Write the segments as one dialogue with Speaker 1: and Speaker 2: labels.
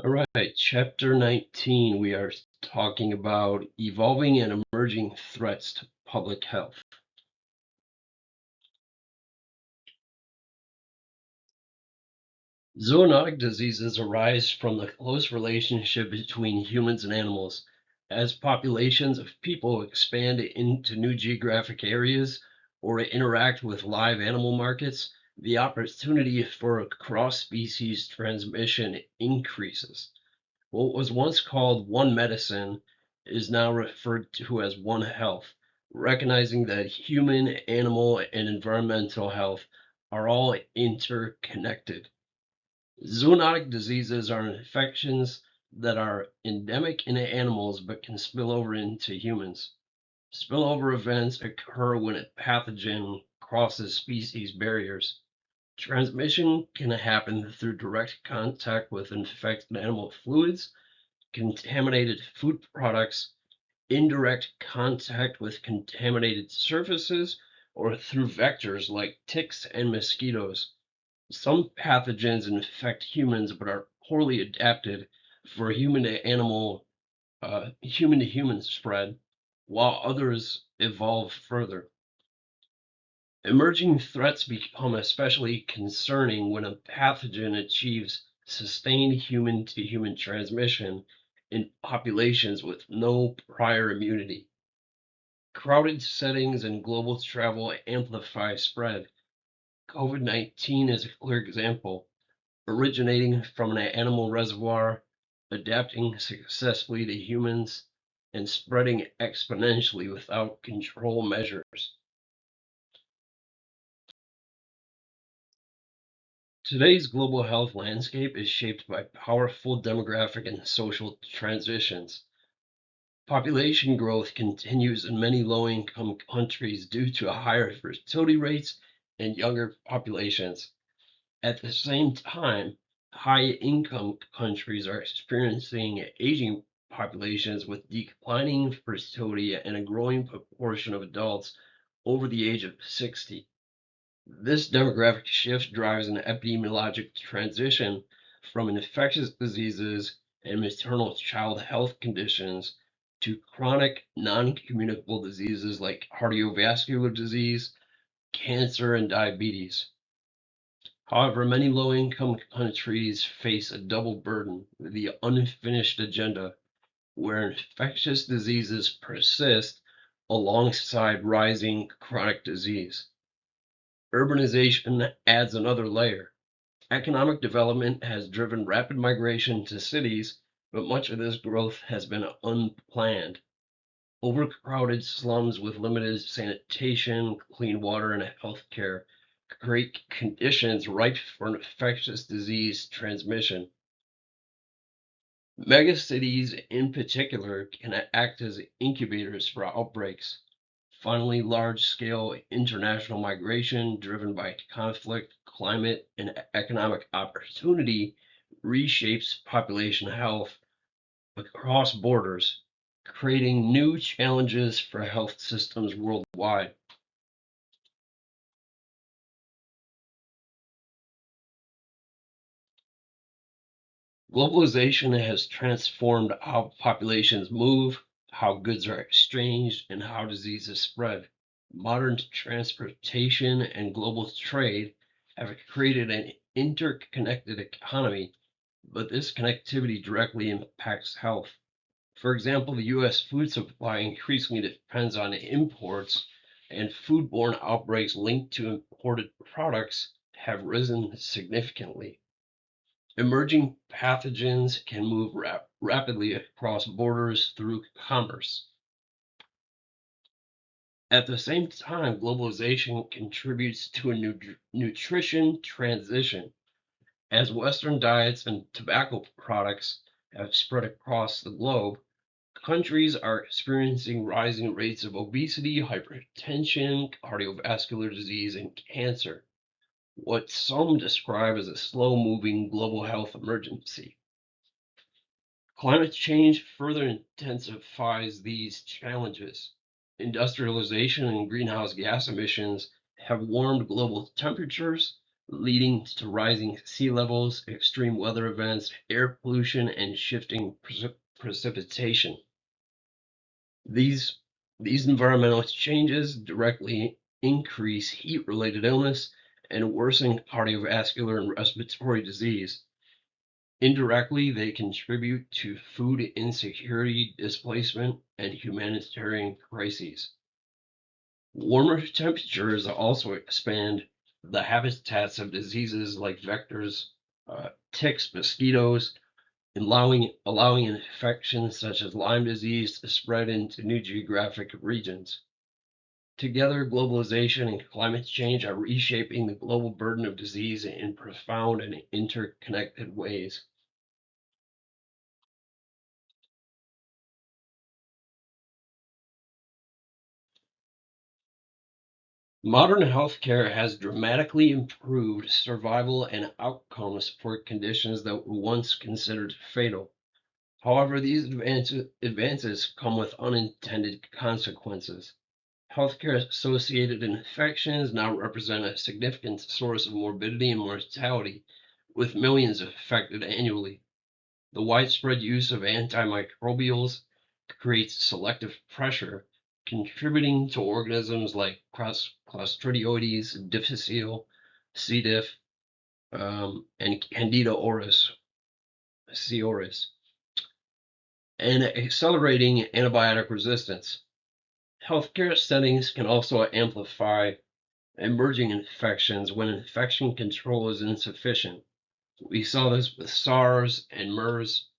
Speaker 1: All right, chapter 19, we are talking about evolving and emerging threats to public health. Zoonotic diseases arise from the close relationship between humans and animals. As populations of people expand into new geographic areas or interact with live animal markets, the opportunity for cross-species transmission increases. What was once called one medicine is now referred to as one health, recognizing that human, animal, and environmental health are all interconnected. Zoonotic diseases are infections that are endemic in animals but can spill over into humans. Spillover events occur when a pathogen crosses species barriers. Transmission can happen through direct contact with infected animal fluids, contaminated food products, indirect contact with contaminated surfaces, or through vectors like ticks and mosquitoes. Some pathogens infect humans but are poorly adapted for human to human spread, while others evolve further. Emerging threats become especially concerning when a pathogen achieves sustained human to human transmission in populations with no prior immunity. Crowded settings and global travel amplify spread. COVID-19 is a clear example, originating from an animal reservoir, adapting successfully to humans, and spreading exponentially without control measures. Today's global health landscape is shaped by powerful demographic and social transitions. Population growth continues in many low-income countries due to higher fertility rates and younger populations. At the same time, high-income countries are experiencing aging populations with declining fertility and a growing proportion of adults over the age of 60. This demographic shift drives an epidemiologic transition from infectious diseases and maternal child health conditions to chronic non-communicable diseases like cardiovascular disease, cancer, and diabetes. However, many low-income countries face a double burden, the unfinished agenda, where infectious diseases persist alongside rising chronic disease. Urbanization adds another layer. Economic development has driven rapid migration to cities, but much of this growth has been unplanned. Overcrowded slums with limited sanitation, clean water, and healthcare create conditions ripe for infectious disease transmission. Megacities, in particular, can act as incubators for outbreaks. Finally, large-scale international migration driven by conflict, climate, and economic opportunity reshapes population health across borders, creating new challenges for health systems worldwide. Globalization has transformed how populations move, how goods are exchanged, and how diseases spread. Modern transportation and global trade have created an interconnected economy, but this connectivity directly impacts health. For example, the US food supply increasingly depends on imports, and foodborne outbreaks linked to imported products have risen significantly. Emerging pathogens can move rapidly across borders through commerce. At the same time, globalization contributes to a nutrition transition. As Western diets and tobacco products have spread across the globe, countries are experiencing rising rates of obesity, hypertension, cardiovascular disease, and cancer, what some describe as a slow moving global health emergency. Climate change further intensifies these challenges. Industrialization and greenhouse gas emissions have warmed global temperatures, leading to rising sea levels, extreme weather events, air pollution, and shifting precipitation. These, these environmental changes directly increase heat-related illness and worsen cardiovascular and respiratory disease. Indirectly, they contribute to food insecurity, displacement, and humanitarian crises. Warmer temperatures also expand the habitats of diseases like vectors, ticks, mosquitoes, allowing infections such as Lyme disease to spread into new geographic regions. Together, globalization and climate change are reshaping the global burden of disease in profound and interconnected ways. Modern healthcare has dramatically improved survival and outcomes for conditions that were once considered fatal. However, these advances come with unintended consequences. Healthcare associated infections now represent a significant source of morbidity and mortality, with millions affected annually. The widespread use of antimicrobials creates selective pressure, contributing to organisms like Clostridioides difficile, C. diff, and Candida auris, C. auris, and accelerating antibiotic resistance. Healthcare settings can also amplify emerging infections when infection control is insufficient. We saw this with SARS and MERS.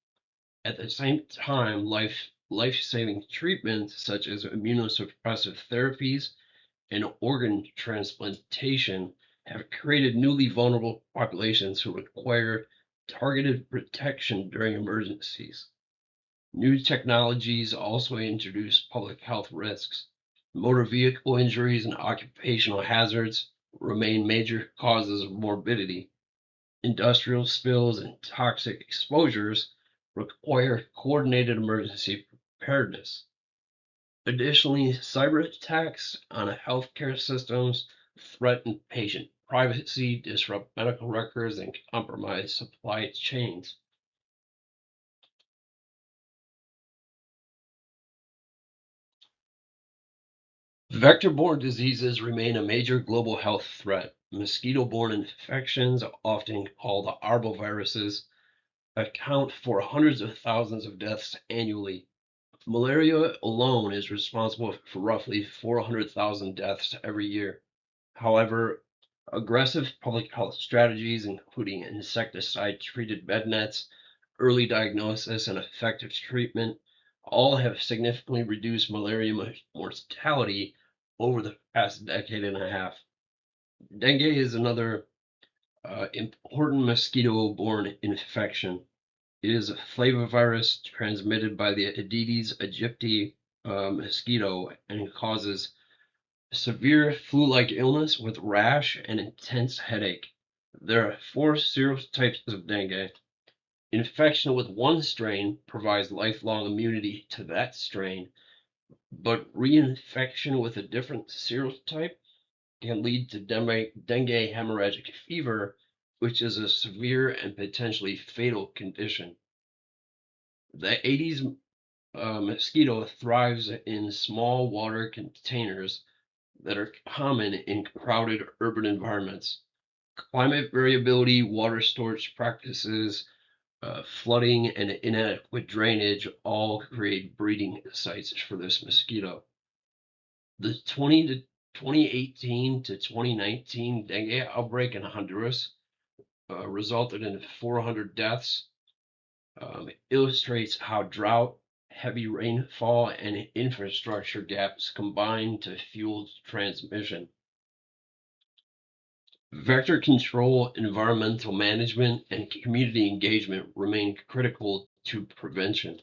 Speaker 1: At the same time, life-saving treatments such as immunosuppressive therapies and organ transplantation have created newly vulnerable populations who require targeted protection during emergencies. New technologies also introduce public health risks. Motor vehicle injuries and occupational hazards remain major causes of morbidity. Industrial spills and toxic exposures require coordinated emergency preparedness. Additionally, cyber attacks on healthcare systems threaten patient privacy, disrupt medical records, and compromise supply chains. Vector-borne diseases remain a major global health threat. Mosquito-borne infections, often called arboviruses, account for hundreds of thousands of deaths annually. Malaria alone is responsible for roughly 400,000 deaths every year. However, aggressive public health strategies, including insecticide-treated bed nets, early diagnosis, and effective treatment, all have significantly reduced malaria mortality over the past decade and a half. Dengue is another important mosquito-borne infection. It is a flavivirus transmitted by the Aedes aegypti mosquito and causes severe flu-like illness with rash and intense headache. There are four serotypes of dengue. Infection with one strain provides lifelong immunity to that strain, but reinfection with a different serotype can lead to dengue hemorrhagic fever, which is a severe and potentially fatal condition. The Aedes mosquito thrives in small water containers that are common in crowded urban environments. Climate variability, water storage practices, flooding, and inadequate drainage all create breeding sites for this mosquito. The 2018 to 2019 dengue outbreak in Honduras resulted in 400 deaths, illustrates how drought, heavy rainfall, and infrastructure gaps combine to fuel transmission. Vector control, environmental management, and community engagement remain critical to prevention.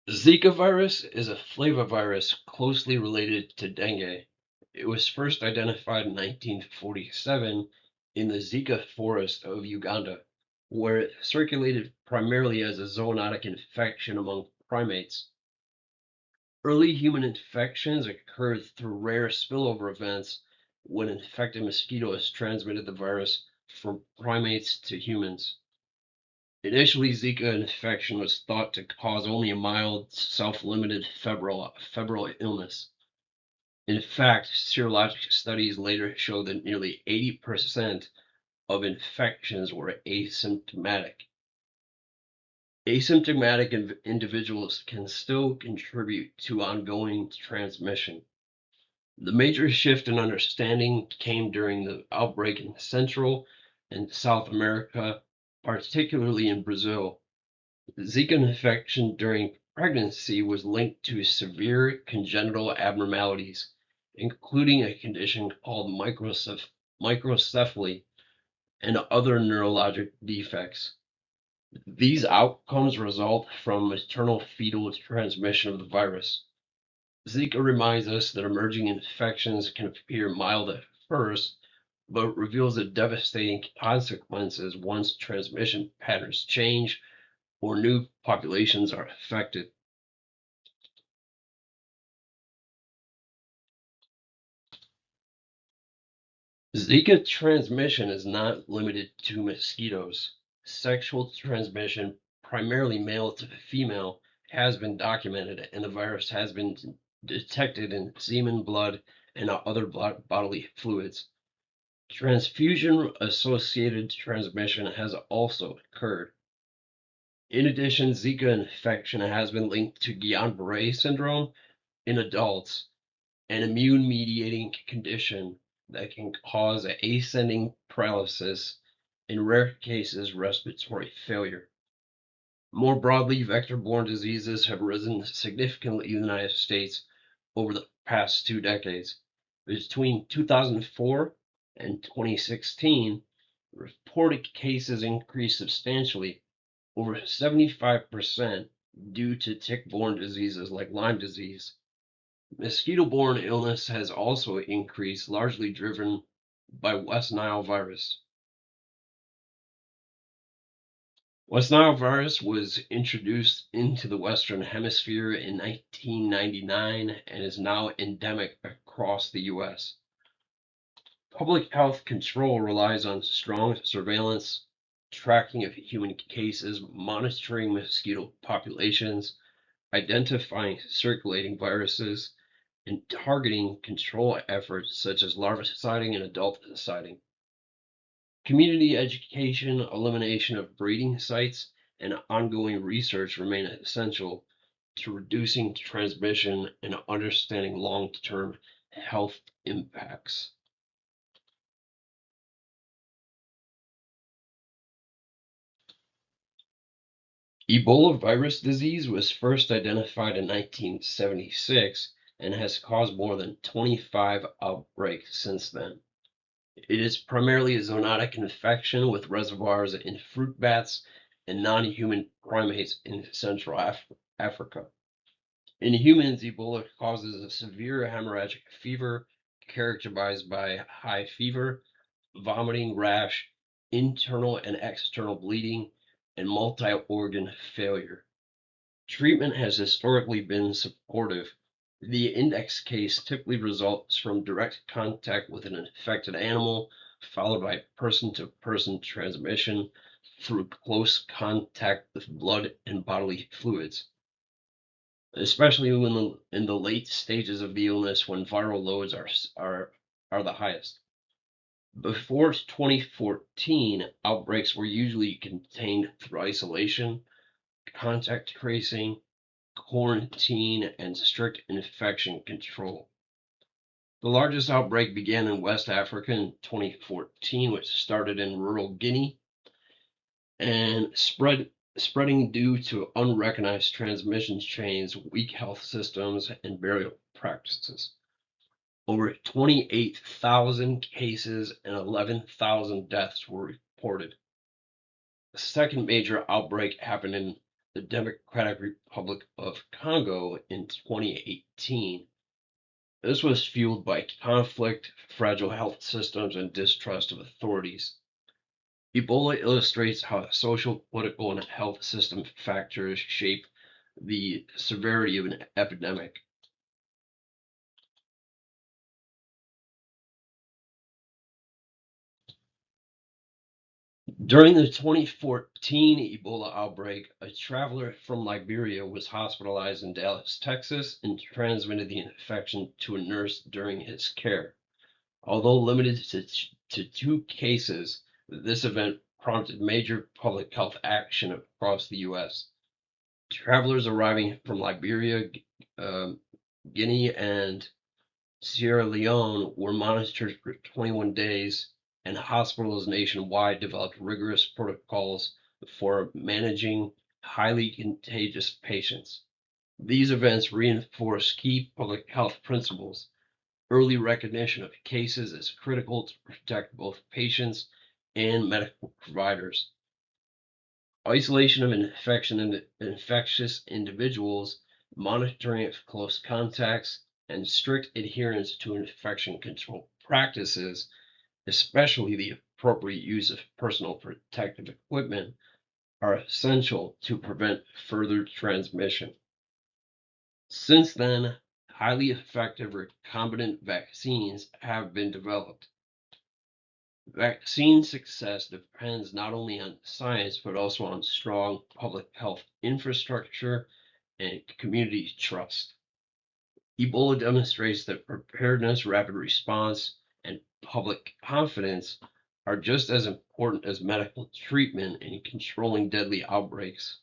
Speaker 1: Zika virus is a flavivirus closely related to dengue. It was first identified in 1947 in the Zika forest of Uganda, where it circulated primarily as a zoonotic infection among primates. Early human infections occurred through rare spillover events when infected mosquitoes transmitted the virus from primates to humans. Initially, Zika infection was thought to cause only a mild, self-limited febrile illness. In fact, serologic studies later showed that nearly 80% of infections were asymptomatic. Asymptomatic individuals can still contribute to ongoing transmission. The major shift in understanding came during the outbreak in Central and South America, particularly in Brazil. Zika infection during pregnancy was linked to severe congenital abnormalities, including a condition called microcephaly and other neurologic defects. These outcomes result from maternal fetal transmission of the virus. Zika reminds us that emerging infections can appear mild at first, but reveals the devastating consequences once transmission patterns change or new populations are affected. Zika transmission is not limited to mosquitoes. Sexual transmission, primarily male to female, has been documented, and the virus has been detected in semen, blood, and other bodily fluids. Transfusion associated transmission has also occurred. In addition, Zika infection has been linked to Guillain-Barré syndrome in adults, an immune-mediating condition that can cause ascending paralysis, in rare cases, respiratory failure. More broadly, vector-borne diseases have risen significantly in the United States over the past 2 decades. Between 2004 and 2016, reported cases increased substantially, over 75%, due to tick-borne diseases like Lyme disease. Mosquito-borne illness has also increased, largely driven by West Nile virus. West Nile virus was introduced into the Western Hemisphere in 1999 and is now endemic across the U.S. Public health control relies on strong surveillance, tracking of human cases, monitoring mosquito populations, identifying circulating viruses, and targeting control efforts such as larviciding and adulticiding. Community education, elimination of breeding sites, and ongoing research remain essential to reducing transmission and understanding long-term health impacts. Ebola virus disease was first identified in 1976 and has caused more than 25 outbreaks since then. It is primarily a zoonotic infection with reservoirs in fruit bats and non-human primates in Central Africa. In humans, Ebola causes a severe hemorrhagic fever characterized by high fever, vomiting, rash, internal and external bleeding, and multi-organ failure. Treatment has historically been supportive. The index case typically results from direct contact with an infected animal, followed by person-to-person transmission through close contact with blood and bodily fluids, especially when in the late stages of the illness when viral loads are the highest. Before 2014, outbreaks were usually contained through isolation, contact tracing, quarantine, and strict infection control. The largest outbreak began in West Africa in 2014, which started in rural Guinea and spreading due to unrecognized transmission chains, weak health systems, and burial practices. Over 28,000 cases and 11,000 deaths were reported. The second major outbreak happened in the Democratic Republic of Congo in 2018. This was fueled by conflict, fragile health systems, and distrust of authorities. Ebola illustrates how social, political, and health system factors shape the severity of an epidemic. During the 2014 Ebola outbreak, a traveler from Liberia was hospitalized in Dallas, Texas, and transmitted the infection to a nurse during his care. Although limited to two cases, this event prompted major public health action across the U.S. Travelers arriving from Liberia, um, Guinea, and Sierra Leone were monitored for 21 days, and hospitals nationwide developed rigorous protocols for managing highly contagious patients. These events reinforce key public health principles. Early recognition of cases is critical to protect both patients and medical providers. Isolation of infection and infectious individuals, monitoring of close contacts, and strict adherence to infection control practices, especially the appropriate use of personal protective equipment, are essential to prevent further transmission. Since then, highly effective recombinant vaccines have been developed. Vaccine success depends not only on science, but also on strong public health infrastructure and community trust. Ebola demonstrates that preparedness, rapid response, and public confidence are just as important as medical treatment in controlling deadly outbreaks.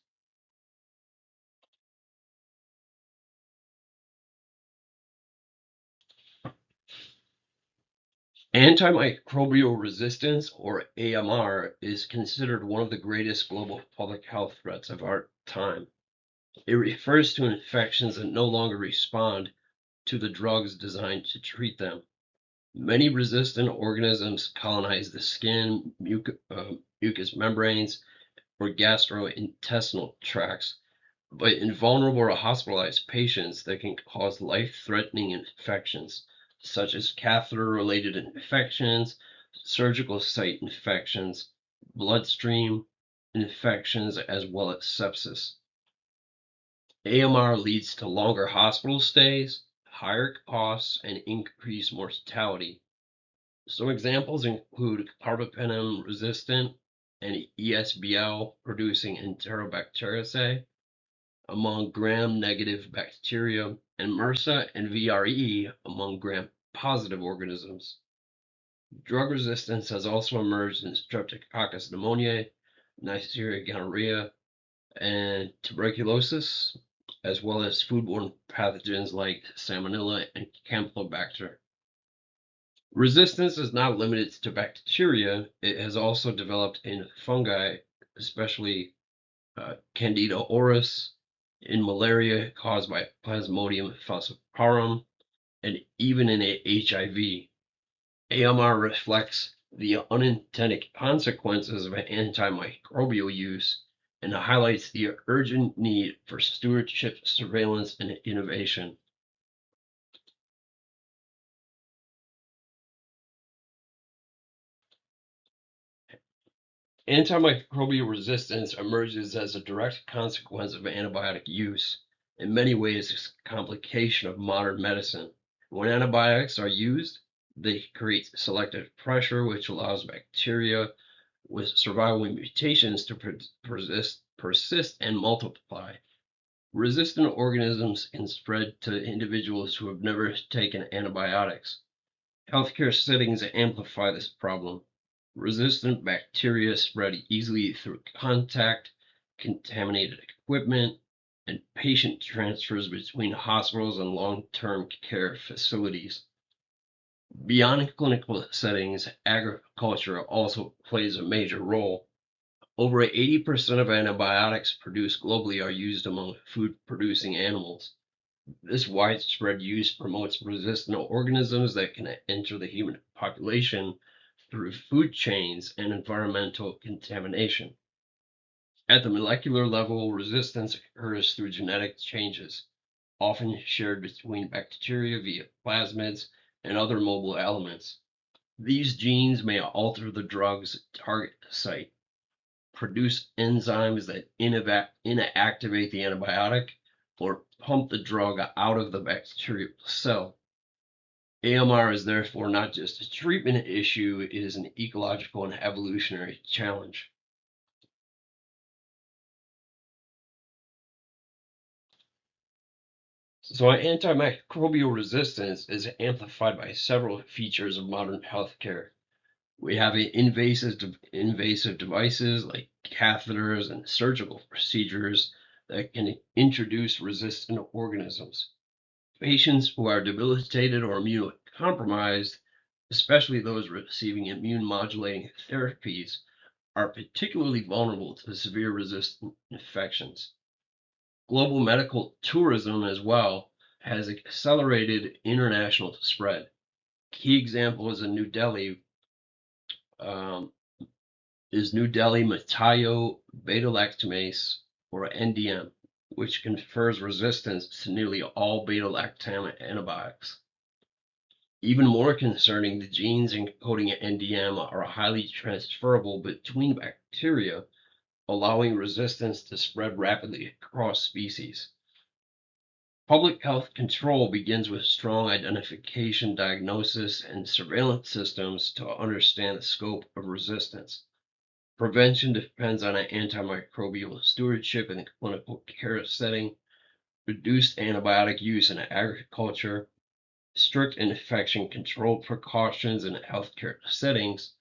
Speaker 1: Antimicrobial resistance, or AMR, is considered one of the greatest global public health threats of our time. It refers to infections that no longer respond to the drugs designed to treat them. Many resistant organisms colonize the skin, mucous membranes, or gastrointestinal tracts, but in vulnerable or hospitalized patients, they can cause life-threatening infections, such as catheter-related infections, surgical site infections, bloodstream infections, as well as sepsis. AMR leads to longer hospital stays, higher costs, and increased mortality. Some examples include carbapenem-resistant and ESBL producing Enterobacteriaceae among gram-negative bacteria, and MRSA and VRE among gram-positive organisms. Drug resistance has also emerged in Streptococcus pneumoniae, Neisseria gonorrhea, and tuberculosis, as well as foodborne pathogens like Salmonella and Campylobacter. Resistance is not limited to bacteria, it has also developed in fungi, especially Candida auris, in malaria caused by Plasmodium falciparum, and even in HIV. AMR reflects the unintended consequences of antimicrobial use and highlights the urgent need for stewardship, surveillance, and innovation. Antimicrobial resistance emerges as a direct consequence of antibiotic use. In many ways, it's a complication of modern medicine. When antibiotics are used, they create selective pressure, which allows bacteria with survival mutations to persist and multiply. Resistant organisms can spread to individuals who have never taken antibiotics. Healthcare settings amplify this problem. Resistant bacteria spread easily through contact, contaminated equipment, and patient transfers between hospitals and long-term care facilities. Beyond clinical settings, agriculture also plays a major role. Over 80% of antibiotics produced globally are used among food-producing animals. This widespread use promotes resistant organisms that can enter the human population through food chains and environmental contamination. At the molecular level, resistance occurs through genetic changes, often shared between bacteria via plasmids and other mobile elements. These genes may alter the drug's target site, produce enzymes that inactivate the antibiotic, or pump the drug out of the bacterial cell. AMR is therefore not just a treatment issue, it is an ecological and evolutionary challenge. So, antimicrobial resistance is amplified by several features of modern healthcare. We have invasive devices like catheters and surgical procedures that can introduce resistant organisms. Patients who are debilitated or immunocompromised, especially those receiving immune modulating therapies, are particularly vulnerable to severe resistant infections. Global medical tourism, as well, has accelerated international spread. Key example um, New Delhi Metayo beta lactamase, or NDM, which confers resistance to nearly all beta lactam antibiotics. Even more concerning, the genes encoding NDM are highly transferable between bacteria, allowing resistance to spread rapidly across species. Public health control begins with strong identification, diagnosis, and surveillance systems to understand the scope of resistance. Prevention depends on an antimicrobial stewardship in the clinical care setting, reduced antibiotic use in agriculture, strict infection control precautions in healthcare settings,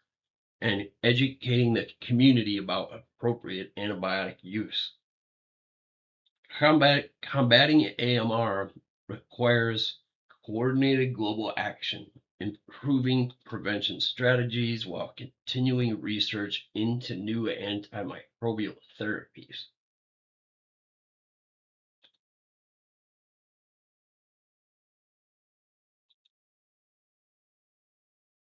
Speaker 1: and educating the community about appropriate antibiotic use. Combating AMR requires coordinated global action, improving prevention strategies while continuing research into new antimicrobial therapies.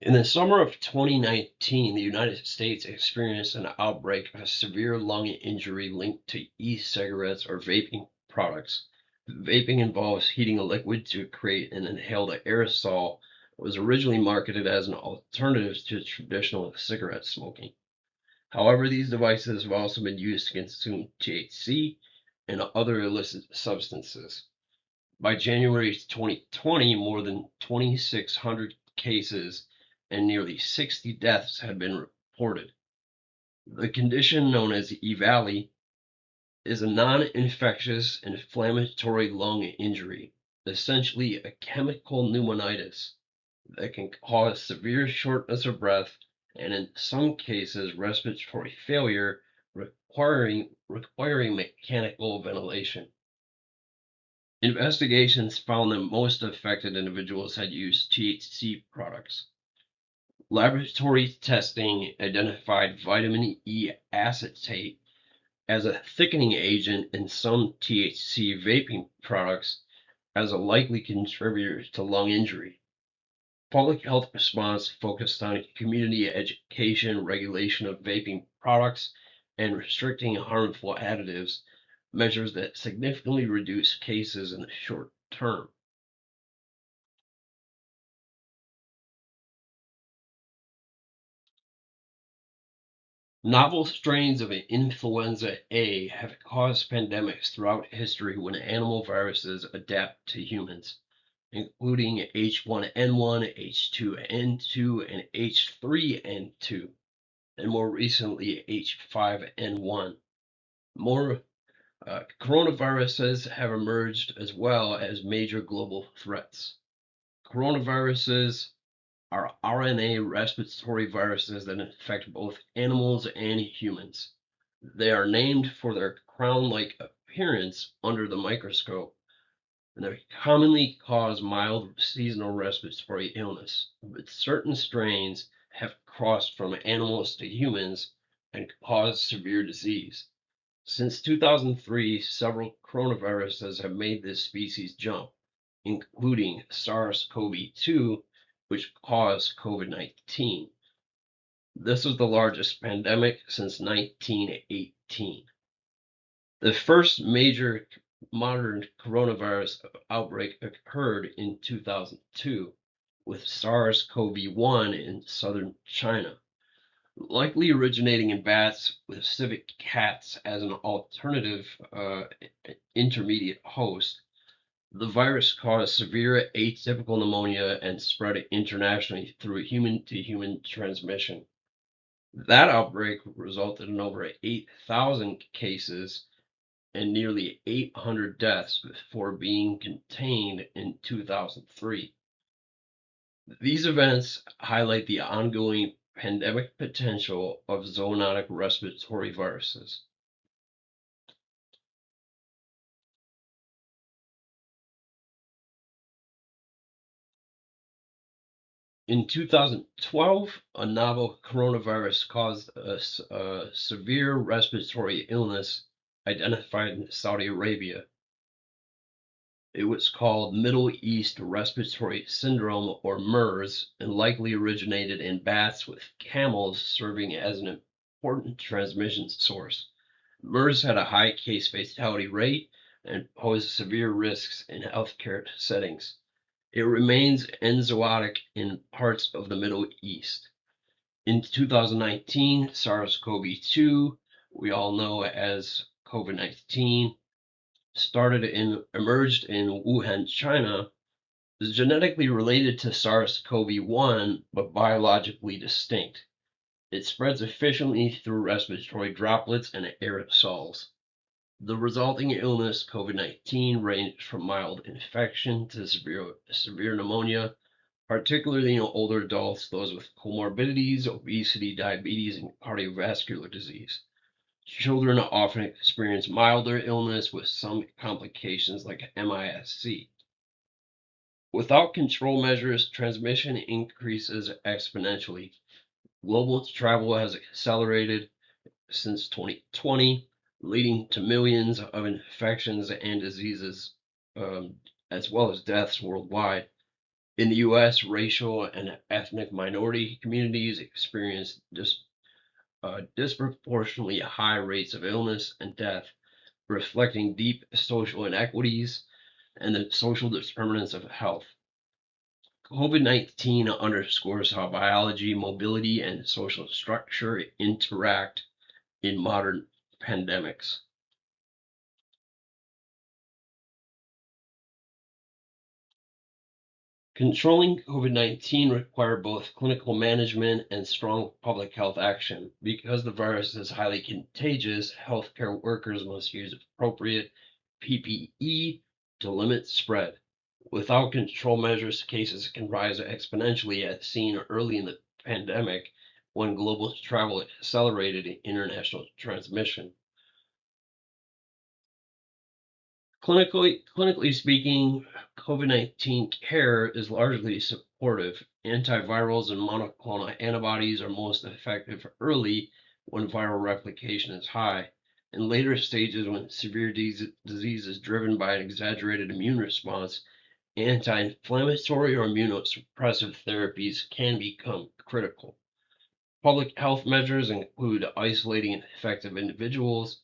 Speaker 1: In the summer of 2019, the United States experienced an outbreak of severe lung injury linked to e-cigarettes or vaping products. Vaping involves heating a liquid to create an inhaled aerosol that was originally marketed as an alternative to traditional cigarette smoking. However, these devices have also been used to consume THC and other illicit substances. By January 2020, more than 2,600 cases and nearly 60 deaths had been reported. The condition, known as EVALI, is a non-infectious inflammatory lung injury, essentially a chemical pneumonitis that can cause severe shortness of breath and, in some cases, respiratory failure requiring mechanical ventilation. Investigations found that most affected individuals had used THC products. Laboratory testing identified vitamin E acetate as a thickening agent in some THC vaping products as a likely contributor to lung injury. Public health response focused on community education, regulation of vaping products, and restricting harmful additives, measures that significantly reduce cases in the short term. Novel strains of influenza A have caused pandemics throughout history when animal viruses adapt to humans, including H1N1, H2N2, and H3N2, and more recently H5N1. More coronaviruses have emerged as well as major global threats. Coronaviruses are RNA respiratory viruses that infect both animals and humans. They are named for their crown-like appearance under the microscope, and they commonly cause mild seasonal respiratory illness, but certain strains have crossed from animals to humans and cause severe disease. Since 2003, several coronaviruses have made this species jump, including SARS-CoV-2, which caused COVID-19. This was the largest pandemic since 1918. The first major modern coronavirus outbreak occurred in 2002 with SARS-CoV-1 in southern China, likely originating in bats with civet cats as an alternative intermediate host. The virus caused severe atypical pneumonia and spread internationally through human to human transmission. That outbreak resulted in over 8,000 cases and nearly 800 deaths before being contained in 2003. These events highlight the ongoing pandemic potential of zoonotic respiratory viruses. In 2012, a novel coronavirus caused a severe respiratory illness identified in Saudi Arabia. It was called Middle East Respiratory Syndrome, or MERS, and likely originated in bats, with camels serving as an important transmission source. MERS had a high case fatality rate and posed severe risks in healthcare settings. It remains endemic in parts of the Middle East. In 2019, SARS-CoV-2, we all know as COVID-19, emerged in Wuhan, China, is genetically related to SARS-CoV-1 but biologically distinct. It spreads efficiently through respiratory droplets and aerosols. The resulting illness, COVID-19, ranged from mild infection to severe pneumonia, particularly in older adults, those with comorbidities, obesity, diabetes, and cardiovascular disease. Children often experience milder illness with some complications like MIS-C. Without control measures, transmission increases exponentially. Global travel has accelerated since 2020, leading to millions of infections and diseases, as well as deaths worldwide. In the US, racial and ethnic minority communities experience disproportionately high rates of illness and death, reflecting deep social inequities and the social determinants of health. COVID-19 underscores how biology, mobility, and social structure interact in modern pandemics. Controlling COVID-19 requires both clinical management and strong public health action. Because the virus is highly contagious, healthcare workers must use appropriate PPE to limit spread. Without control measures, cases can rise exponentially, as seen early in the pandemic when global travel accelerated international transmission. Clinically speaking, COVID-19 care is largely supportive. Antivirals and monoclonal antibodies are most effective early when viral replication is high. In later stages, when severe disease is driven by an exaggerated immune response, anti-inflammatory or immunosuppressive therapies can become critical. Public health measures include isolating infected individuals,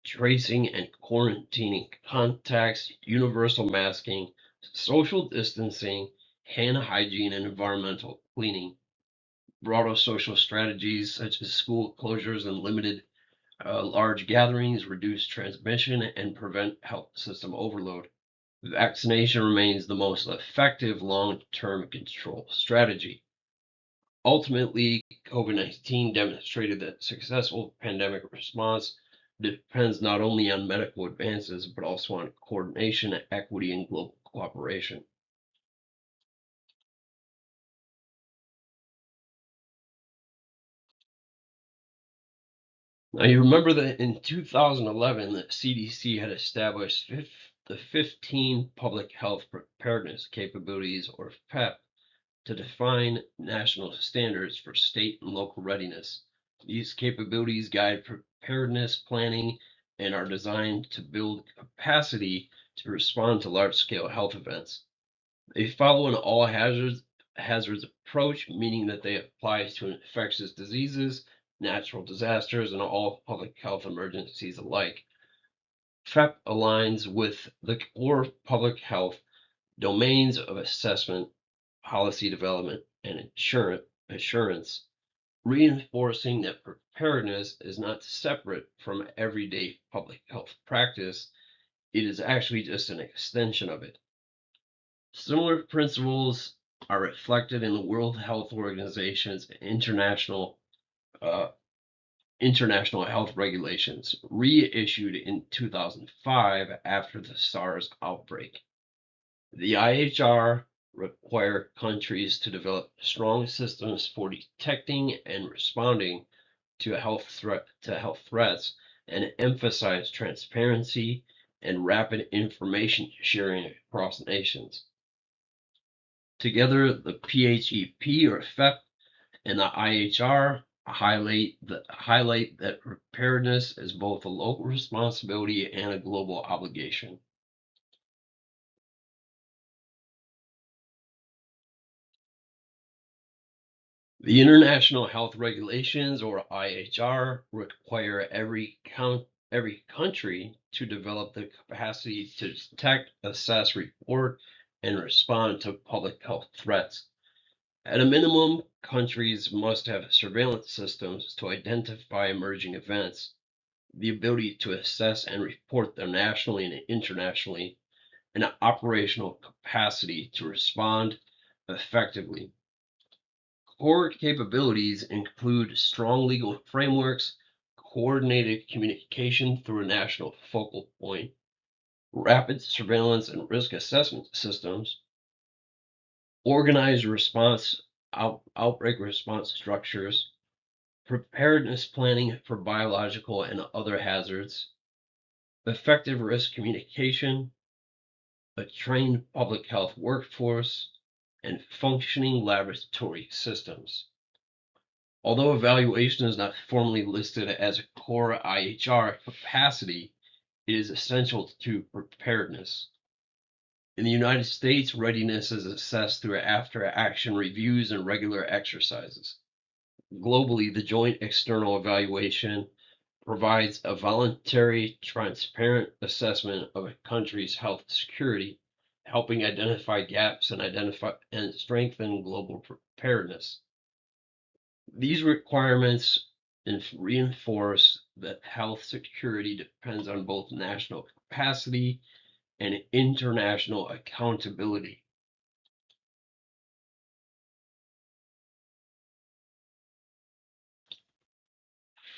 Speaker 1: tracing and quarantining contacts, universal masking, social distancing, hand hygiene, and environmental cleaning. Broader social strategies such as school closures and limited large gatherings reduce transmission and prevent health system overload. Vaccination remains the most effective long-term control strategy. Ultimately, COVID-19 demonstrated that successful pandemic response depends not only on medical advances, but also on coordination, equity, and global cooperation. Now, you remember that in 2011, the CDC had established the 15 Public Health Preparedness Capabilities, or PEP, to define national standards for state and local readiness. These capabilities guide preparedness planning and are designed to build capacity to respond to large-scale health events. They follow an all hazards approach, meaning that they apply to infectious diseases, natural disasters, and all public health emergencies alike. PrEP aligns with the core public health domains of assessment, policy development, and assurance, reinforcing that preparedness is not separate from everyday public health practice. It is actually just an extension of it. Similar principles are reflected in the World Health Organization's uh, international health regulations, reissued in 2005 after the SARS outbreak. The IHR require countries to develop strong systems for detecting and responding to health threats and emphasize transparency and rapid information sharing across nations. Together, the PHEP or FEP and the IHR highlight that preparedness is both a local responsibility and a global obligation. The International Health Regulations, or IHR, require every country to develop the capacity to detect, assess, report, and respond to public health threats. At a minimum, countries must have surveillance systems to identify emerging events, the ability to assess and report them nationally and internationally, and an operational capacity to respond effectively. Core capabilities include strong legal frameworks, coordinated communication through a national focal point, rapid surveillance and risk assessment systems, organized outbreak response structures, preparedness planning for biological and other hazards, effective risk communication, a trained public health workforce, and functioning laboratory systems. Although evaluation is not formally listed as a core IHR capacity, it is essential to preparedness. In the United States, readiness is assessed through after-action reviews and regular exercises. Globally, the Joint External Evaluation provides a voluntary, transparent assessment of a country's health security, helping identify gaps and strengthen global preparedness. These requirements reinforce that health security depends on both national capacity and international accountability.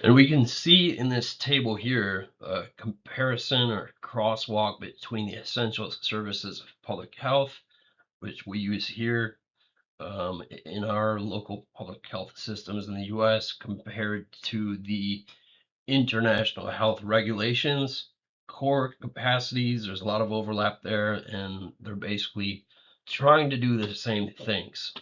Speaker 1: And we can see in this table here a comparison or crosswalk between the essential services of public health, which we use here in our local public health systems in the US, compared to the international health regulations, core capacities. There's a lot of overlap there, and they're basically trying to do the same things.